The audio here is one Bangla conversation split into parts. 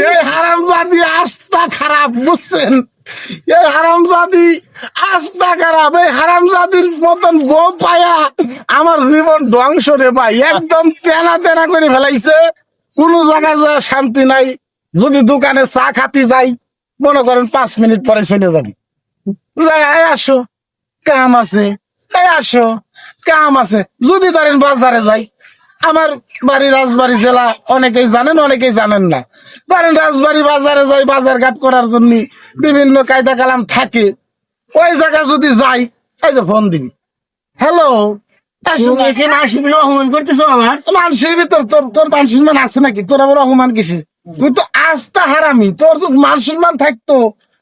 এই হারামজাদি আস্থা খারাপ, বুঝছেন? এই হারামজাদি আস্থা খারাপ। এই হারামজাদির মতন বউ পায়া আমার জীবন ধ্বংস রে ভাই, একদম তেনা তেনা করে ফেলাইছে। কোন জায়গায় যায় শান্তি নাই। যদি দোকানে চা খাতি যাই, মনে করেন 5 মিনিট পরে চলে যাবি, যাই এই আসো কাম আছে, এই আসো কাম আছে। যদি ধরেন বাজারে যাই, আমার বাড়ি রাজবাড়ী জেলা, অনেকেই জানেন অনেকেই জানেন না। ধরেন রাজবাড়ী বাজারে যাই বাজার ঘাট করার জন্য, বিভিন্ন কায়দা কালাম থাকে। ওই জায়গা যদি যাই, এই যে ফোন দিবি, হ্যালো অপমান করতেছো আমার। মানুষের ভিতর তোর তোর মান সম্মান আছে নাকি? তোর আবার অপমান কিসে? তুই তো আস্থা হারামি। তোর তো মান সম্মান থাকতো,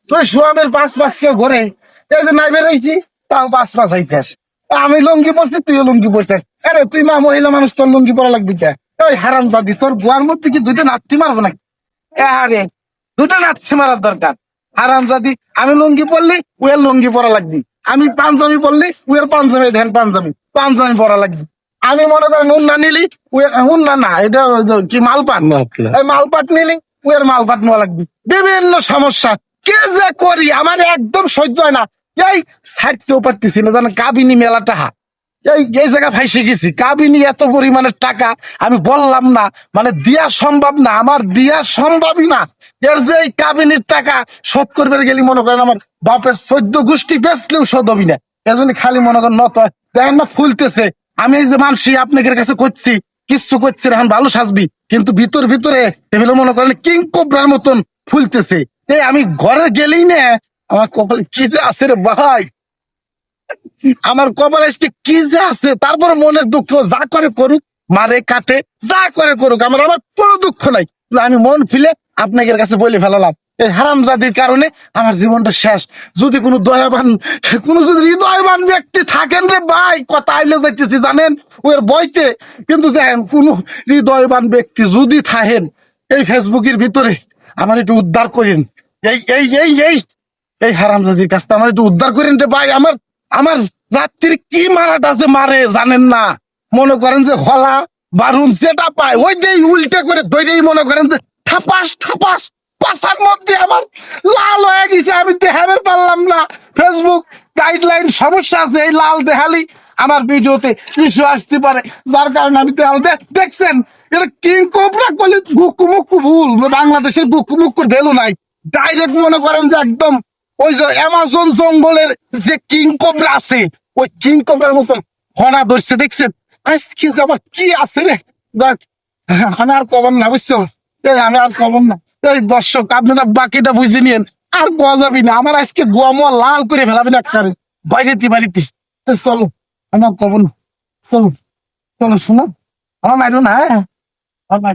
তুই সোয়াবের 5 কেউ ঘরে, এই যে নাই বেরোইছি তাও 5 আইছিস। আমি লুঙ্গি পরছি, তুইও লুঙ্গি পরছিস। আরে তুই মা মহিলা মানুষ, তোর লুঙ্গি পরা লাগবি কে? ওই হারাম জাদি, তোর গোয়ার মধ্যে কি 2টা নাতি মারবো নাকি? আরে 2টা নাতি মারার দরকার। হারাম জাদি, আমি লুঙ্গি পরলি উয়ের লুঙ্গি পরা লাগবি, আমি পাঞ্জাবি পরলি উয়ের পাঞ্জাবি, ধ্যান পাঞ্জাবি পাঞ্জাবি পরা লাগবি। আমি মনে করেন উন্না নিলি, উন্না না, এটা কি মালপাট, এই মালপাট নিলি উয়ের মালপাট নেওয়া লাগবে। বিভিন্ন সমস্যা কে যে করি আমার একদম সহ্য হয় না। এই ছাড়তেও পারতেছি না, জানেন? কাবিনী মেলাটা এই জায়গা ফাইসে গেছি। কাবিনী এত পরিমাণের টাকা আমি বললাম না, মানে দেওয়া সম্ভব না, আমার দেওয়া সম্ভবই না। এর যে এই কাবিনীর টাকা শোধ করবে গেলি, মনে করেন আমার বাপের 14 গোষ্ঠী বেচলেও শোধ হবি না। এজন্য খালি মনে করেন নত দেখেন না ফুলতেছে। আমি এই যে মানসি আপনাদের কাছে করছি, কিচ্ছু করছি না, এখন ভালো সাজবি, কিন্তু ভিতরে এগুলো মনে করেন কিং কোবরার মতন ফুলতেছে। এই আমি ঘরে গেলেই না, আমার কপালে কি যে আছে রে ভাই, আমার কপালে আজকে কি যে আছে। তারপর মনের দুঃখ, যা করে করুক, মারে কাটে যা করে করুক, আমার আমার কোনো দুঃখ নাই। আমি মন ফিলে আপনাদের কাছে বলে ফেলালাম, এই হারামজাদির কারণে আমার জীবনটা শেষ। যদি কোনো দয়াবান, কোনো যদি হৃদয়বান ব্যক্তি থাকেন রে ভাই, কথা আইলে যাইতেছি জানেন ওর বইতে, কিন্তু দেখেন কোন হৃদয়বান ব্যক্তি যদি থাকেন এই ফেসবুকের ভিতরে, আমার একটু উদ্ধার করেন। এই এই এই এই এই হারামজাদির কাছ থেকে আমার একটু উদ্ধার করেন রে ভাই। আমার আমার রাত্রির কি মারাটা যে মারে জানেন না? মনে করেন যে হলা বারুন যেটা পায় ওইটাই উল্টে করে ধরেই মনে করেন যে ঠাপাস ঠাপাস পাশার মধ্যে আমার লাল হয়ে গেছে। আমি দেখাবার পারলাম না, ফেসবুক গাইডলাইন সমস্যা আছে। এই লাল দেখালি আমার ভিডিওতে ইস্যু আসতে পারে, যার কারণে আমি দেখাল দেখছেন। এটা কিং কোবরা করলে গুকুমুকু ভুল, বাংলাদেশের গুকুমুকুর ভ্যালু নাই। ডাইরেক্ট মনে করেন যে একদম ওই যে অ্যামাজন জঙ্গলের যে কিং কোবরা আছে, ওই কিং কোবরার মতন হনা ধরছে, দেখছেন? আজকে আমার কি আছে রে, দেখ আমি আর কবর না, বুঝছো? আমি আর কবর না। এই দর্শক আপনারা বাকিটা বুঝে নিয়েন, আর কোয়া যাবি না। আমার আজকে গোয়া লাল করে ফেলাবি না একবারে বাড়িতে। চলো আমি আর কবর না, চলো চলো শোনো, আমার মাইরো না, হ্যাঁ আমার